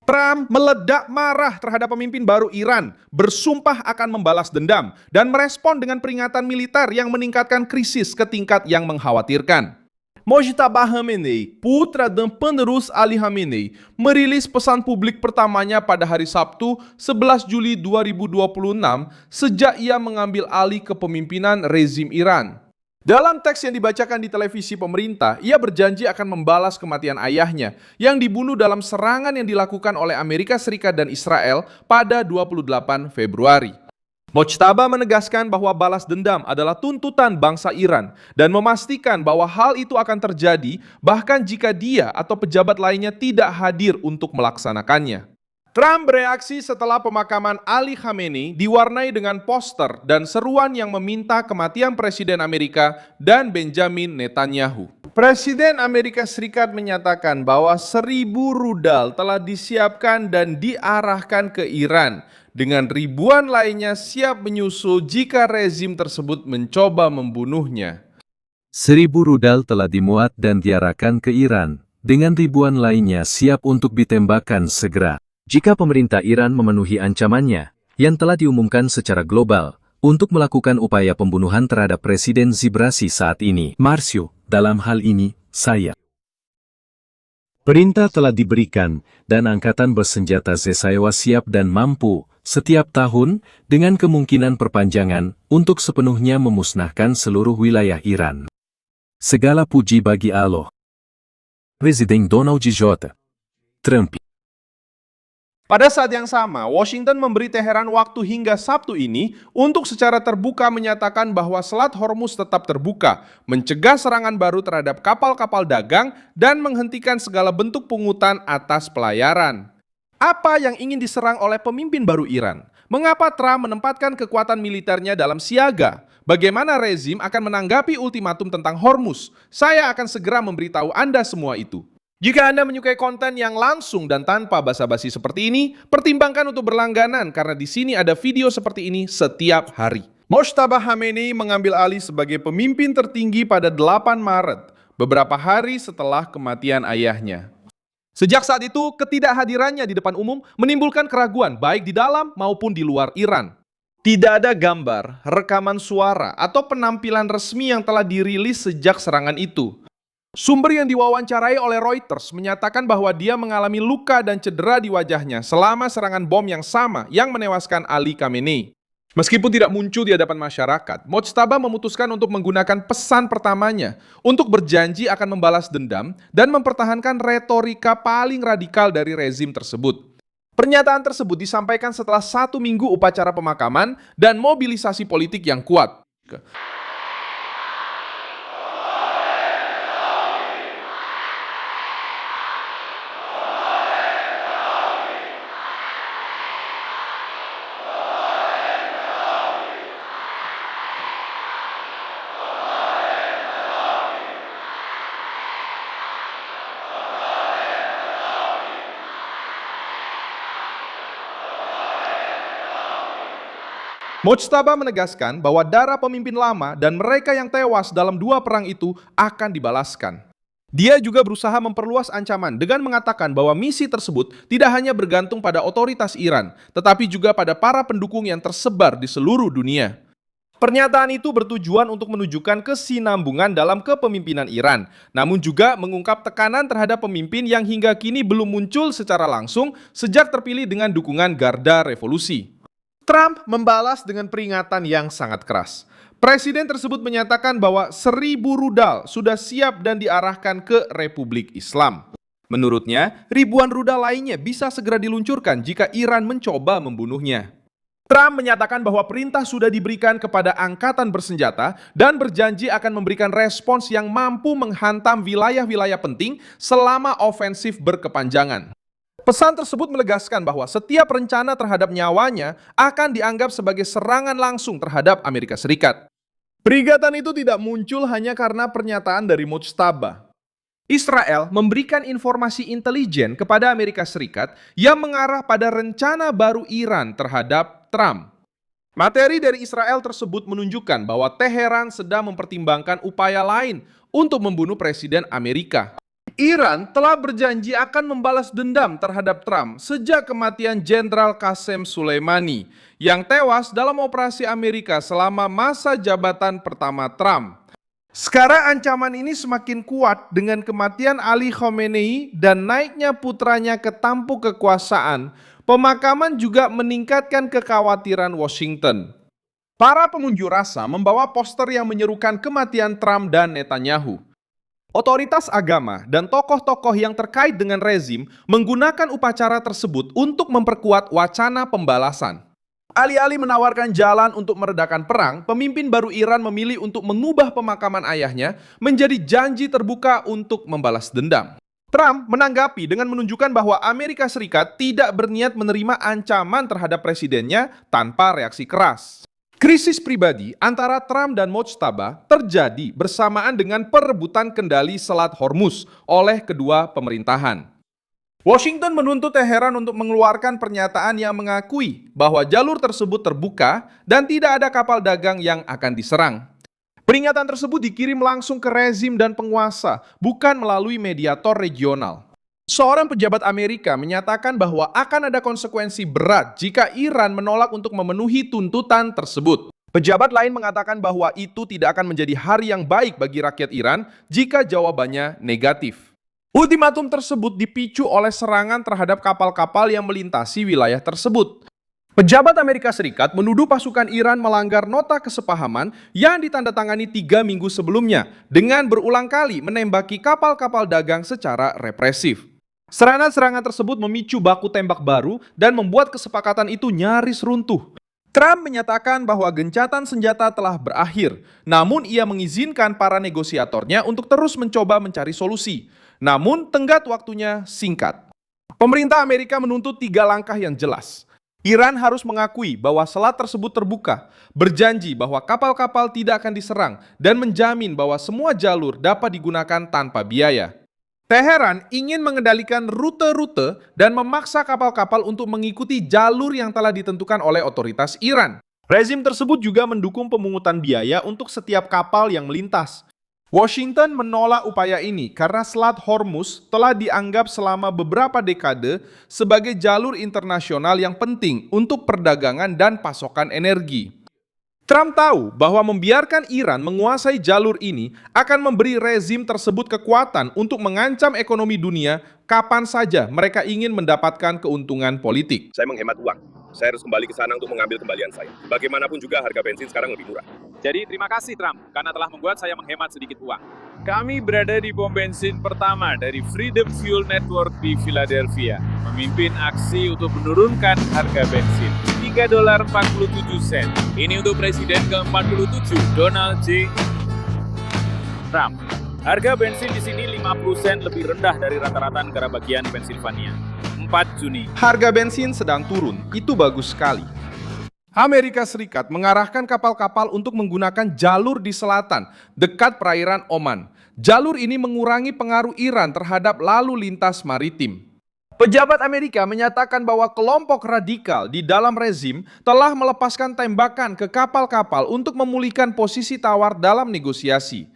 Trump meledak marah terhadap pemimpin baru Iran, bersumpah akan membalas dendam, dan merespon dengan peringatan militer yang meningkatkan krisis ke tingkat yang mengkhawatirkan. Mojtaba Khamenei, putra dan penerus Ali Khamenei, merilis pesan publik pertamanya pada hari Sabtu 11 Juli 2026 sejak ia mengambil alih kepemimpinan rezim Iran. Dalam teks yang dibacakan di televisi pemerintah, ia berjanji akan membalas kematian ayahnya yang dibunuh dalam serangan yang dilakukan oleh Amerika Serikat dan Israel pada 28 Februari. Mojtaba menegaskan bahwa balas dendam adalah tuntutan bangsa Iran dan memastikan bahwa hal itu akan terjadi bahkan jika dia atau pejabat lainnya tidak hadir untuk melaksanakannya. Trump bereaksi setelah pemakaman Ali Khamenei diwarnai dengan poster dan seruan yang meminta kematian Presiden Amerika dan Benjamin Netanyahu. Presiden Amerika Serikat menyatakan bahwa 1.000 rudal telah disiapkan dan diarahkan ke Iran, dengan ribuan lainnya siap menyusul jika rezim tersebut mencoba membunuhnya. 1.000 rudal telah dimuat dan diarahkan ke Iran, dengan ribuan lainnya siap untuk ditembakkan segera. Jika pemerintah Iran memenuhi ancamannya, yang telah diumumkan secara global, untuk melakukan upaya pembunuhan terhadap Presiden Zibrasi saat ini, Marsio, dalam hal ini, saya. Perintah telah diberikan, dan Angkatan Bersenjata Zesaewa siap dan mampu, setiap tahun, dengan kemungkinan perpanjangan, untuk sepenuhnya memusnahkan seluruh wilayah Iran. Segala puji bagi Allah. Presiden Donald J. Trump. Pada saat yang sama, Washington memberi Teheran waktu hingga Sabtu ini untuk secara terbuka menyatakan bahwa Selat Hormuz tetap terbuka, mencegah serangan baru terhadap kapal-kapal dagang, dan menghentikan segala bentuk pungutan atas pelayaran. Apa yang ingin diserang oleh pemimpin baru Iran? Mengapa Trump menempatkan kekuatan militernya dalam siaga? Bagaimana rezim akan menanggapi ultimatum tentang Hormuz? Saya akan segera memberitahu Anda semua itu. Jika Anda menyukai konten yang langsung dan tanpa basa-basi seperti ini, pertimbangkan untuk berlangganan karena di sini ada video seperti ini setiap hari. Mojtaba Khamenei mengambil alih sebagai pemimpin tertinggi pada 8 Maret, beberapa hari setelah kematian ayahnya. Sejak saat itu, ketidakhadirannya di depan umum menimbulkan keraguan baik di dalam maupun di luar Iran. Tidak ada gambar, rekaman suara, atau penampilan resmi yang telah dirilis sejak serangan itu. Sumber yang diwawancarai oleh Reuters menyatakan bahwa dia mengalami luka dan cedera di wajahnya selama serangan bom yang sama yang menewaskan Ali Khamenei. Meskipun tidak muncul di hadapan masyarakat, Mojtaba memutuskan untuk menggunakan pesan pertamanya untuk berjanji akan membalas dendam dan mempertahankan retorika paling radikal dari rezim tersebut. Pernyataan tersebut disampaikan setelah 1 minggu upacara pemakaman dan mobilisasi politik yang kuat. Mojtaba menegaskan bahwa darah pemimpin lama dan mereka yang tewas dalam 2 perang itu akan dibalaskan. Dia juga berusaha memperluas ancaman dengan mengatakan bahwa misi tersebut tidak hanya bergantung pada otoritas Iran, tetapi juga pada para pendukung yang tersebar di seluruh dunia. Pernyataan itu bertujuan untuk menunjukkan kesinambungan dalam kepemimpinan Iran, namun juga mengungkap tekanan terhadap pemimpin yang hingga kini belum muncul secara langsung sejak terpilih dengan dukungan Garda Revolusi. Trump membalas dengan peringatan yang sangat keras. Presiden tersebut menyatakan bahwa 1.000 rudal sudah siap dan diarahkan ke Republik Islam. Menurutnya, ribuan rudal lainnya bisa segera diluncurkan jika Iran mencoba membunuhnya. Trump menyatakan bahwa perintah sudah diberikan kepada angkatan bersenjata dan berjanji akan memberikan respons yang mampu menghantam wilayah-wilayah penting selama ofensif berkepanjangan. Pesan tersebut menegaskan bahwa setiap rencana terhadap nyawanya akan dianggap sebagai serangan langsung terhadap Amerika Serikat. Peringatan itu tidak muncul hanya karena pernyataan dari Mojtaba. Israel memberikan informasi intelijen kepada Amerika Serikat yang mengarah pada rencana baru Iran terhadap Trump. Materi dari Israel tersebut menunjukkan bahwa Teheran sedang mempertimbangkan upaya lain untuk membunuh Presiden Amerika. Iran telah berjanji akan membalas dendam terhadap Trump sejak kematian Jenderal Qasem Soleimani yang tewas dalam operasi Amerika selama masa jabatan pertama Trump. Sekarang ancaman ini semakin kuat dengan kematian Ali Khamenei dan naiknya putranya ke tampuk kekuasaan. Pemakaman juga meningkatkan kekhawatiran Washington. Para pengunjuk rasa membawa poster yang menyerukan kematian Trump dan Netanyahu. Otoritas agama dan tokoh-tokoh yang terkait dengan rezim menggunakan upacara tersebut untuk memperkuat wacana pembalasan. Alih-alih menawarkan jalan untuk meredakan perang, pemimpin baru Iran memilih untuk mengubah pemakaman ayahnya menjadi janji terbuka untuk membalas dendam. Trump menanggapi dengan menunjukkan bahwa Amerika Serikat tidak berniat menerima ancaman terhadap presidennya tanpa reaksi keras. Krisis pribadi antara Trump dan Mojtaba terjadi bersamaan dengan perebutan kendali Selat Hormuz oleh kedua pemerintahan. Washington menuntut Teheran untuk mengeluarkan pernyataan yang mengakui bahwa jalur tersebut terbuka dan tidak ada kapal dagang yang akan diserang. Peringatan tersebut dikirim langsung ke rezim dan penguasa, bukan melalui mediator regional. Seorang pejabat Amerika menyatakan bahwa akan ada konsekuensi berat jika Iran menolak untuk memenuhi tuntutan tersebut. Pejabat lain mengatakan bahwa itu tidak akan menjadi hari yang baik bagi rakyat Iran jika jawabannya negatif. Ultimatum tersebut dipicu oleh serangan terhadap kapal-kapal yang melintasi wilayah tersebut. Pejabat Amerika Serikat menuduh pasukan Iran melanggar nota kesepahaman yang ditandatangani 3 minggu sebelumnya dengan berulang kali menembaki kapal-kapal dagang secara represif. Serangan-serangan tersebut memicu baku tembak baru dan membuat kesepakatan itu nyaris runtuh. Trump menyatakan bahwa gencatan senjata telah berakhir, namun ia mengizinkan para negosiatornya untuk terus mencoba mencari solusi. Namun, tenggat waktunya singkat. Pemerintah Amerika menuntut 3 langkah yang jelas. Iran harus mengakui bahwa selat tersebut terbuka, berjanji bahwa kapal-kapal tidak akan diserang, dan menjamin bahwa semua jalur dapat digunakan tanpa biaya. Teheran ingin mengendalikan rute-rute dan memaksa kapal-kapal untuk mengikuti jalur yang telah ditentukan oleh otoritas Iran. Rezim tersebut juga mendukung pemungutan biaya untuk setiap kapal yang melintas. Washington menolak upaya ini karena Selat Hormuz telah dianggap selama beberapa dekade sebagai jalur internasional yang penting untuk perdagangan dan pasokan energi. Trump tahu bahwa membiarkan Iran menguasai jalur ini akan memberi rezim tersebut kekuatan untuk mengancam ekonomi dunia kapan saja mereka ingin mendapatkan keuntungan politik. Saya menghemat uang. Saya harus kembali ke sana untuk mengambil kembalian saya. Bagaimanapun juga harga bensin sekarang lebih murah. Jadi terima kasih Trump, karena telah membuat saya menghemat sedikit uang. Kami berada di pom bensin pertama dari Freedom Fuel Network di Philadelphia, memimpin aksi untuk menurunkan harga bensin. $3.47. Ini untuk Presiden ke-47, Donald J. Trump. Harga bensin di sini 50 sen lebih rendah dari rata-rata negara bagian Pennsylvania. 4 Juni. Harga bensin sedang turun, itu bagus sekali. Amerika Serikat mengarahkan kapal-kapal untuk menggunakan jalur di selatan, dekat perairan Oman. Jalur ini mengurangi pengaruh Iran terhadap lalu lintas maritim. Pejabat Amerika menyatakan bahwa kelompok radikal di dalam rezim telah melepaskan tembakan ke kapal-kapal untuk memulihkan posisi tawar dalam negosiasi.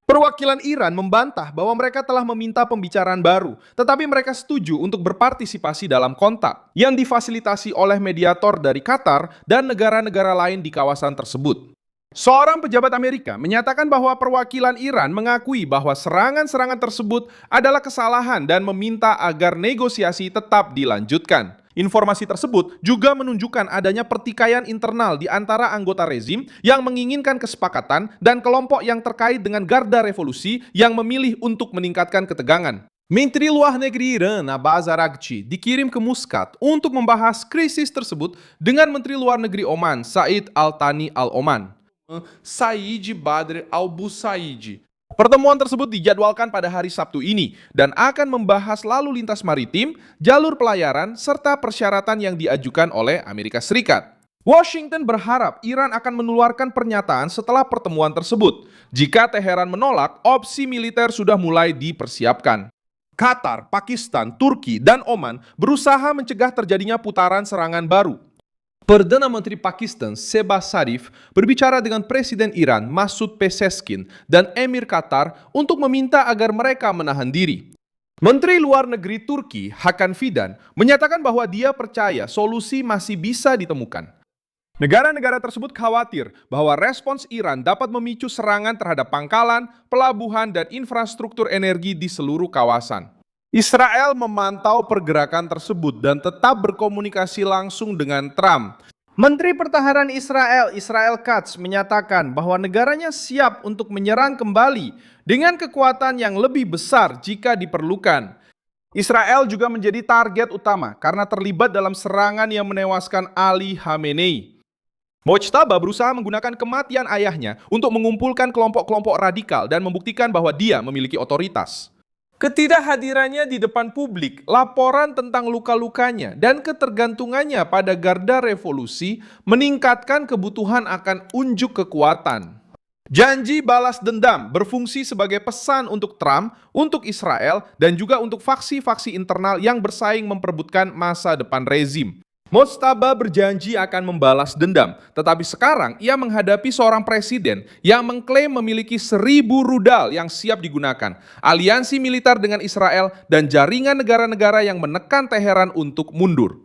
Perwakilan Iran membantah bahwa mereka telah meminta pembicaraan baru, tetapi mereka setuju untuk berpartisipasi dalam kontak yang difasilitasi oleh mediator dari Qatar dan negara-negara lain di kawasan tersebut. Seorang pejabat Amerika menyatakan bahwa perwakilan Iran mengakui bahwa serangan-serangan tersebut adalah kesalahan dan meminta agar negosiasi tetap dilanjutkan. Informasi tersebut juga menunjukkan adanya pertikaian internal di antara anggota rezim yang menginginkan kesepakatan dan kelompok yang terkait dengan Garda Revolusi yang memilih untuk meningkatkan ketegangan. Menteri Luar Negeri Iran, Abbas Araghchi, dikirim ke Muscat untuk membahas krisis tersebut dengan Menteri Luar Negeri Oman, Said Al-Thani Al-Oman. Said Badr Al-Busaid. Pertemuan tersebut dijadwalkan pada hari Sabtu ini dan akan membahas lalu lintas maritim, jalur pelayaran, serta persyaratan yang diajukan oleh Amerika Serikat. Washington berharap Iran akan mengeluarkan pernyataan setelah pertemuan tersebut. Jika Teheran menolak, opsi militer sudah mulai dipersiapkan. Qatar, Pakistan, Turki, dan Oman berusaha mencegah terjadinya putaran serangan baru. Perdana Menteri Pakistan Shehbaz Sharif berbicara dengan Presiden Iran Masoud Pezeshkian dan Emir Qatar untuk meminta agar mereka menahan diri. Menteri Luar Negeri Turki Hakan Fidan menyatakan bahwa dia percaya solusi masih bisa ditemukan. Negara-negara tersebut khawatir bahwa respons Iran dapat memicu serangan terhadap pangkalan, pelabuhan, dan infrastruktur energi di seluruh kawasan. Israel memantau pergerakan tersebut dan tetap berkomunikasi langsung dengan Trump. Menteri Pertahanan Israel, Israel Katz, menyatakan bahwa negaranya siap untuk menyerang kembali dengan kekuatan yang lebih besar jika diperlukan. Israel juga menjadi target utama karena terlibat dalam serangan yang menewaskan Ali Khamenei. Mojtaba berusaha menggunakan kematian ayahnya untuk mengumpulkan kelompok-kelompok radikal dan membuktikan bahwa dia memiliki otoritas. Ketidakhadirannya di depan publik, laporan tentang luka-lukanya, dan ketergantungannya pada garda revolusi meningkatkan kebutuhan akan unjuk kekuatan. Janji balas dendam berfungsi sebagai pesan untuk Trump, untuk Israel, dan juga untuk faksi-faksi internal yang bersaing memperebutkan masa depan rezim. Mojtaba berjanji akan membalas dendam, tetapi sekarang ia menghadapi seorang presiden yang mengklaim memiliki 1.000 rudal yang siap digunakan, aliansi militer dengan Israel, dan jaringan negara-negara yang menekan Teheran untuk mundur.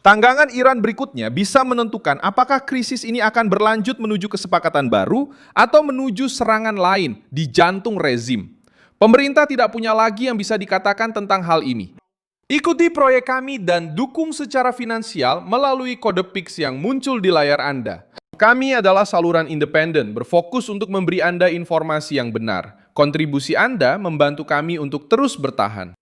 Tanggangan Iran berikutnya bisa menentukan apakah krisis ini akan berlanjut menuju kesepakatan baru atau menuju serangan lain di jantung rezim. Pemerintah tidak punya lagi yang bisa dikatakan tentang hal ini. Ikuti proyek kami dan dukung secara finansial melalui kode Pix yang muncul di layar Anda. Kami adalah saluran independen berfokus untuk memberi Anda informasi yang benar. Kontribusi Anda membantu kami untuk terus bertahan.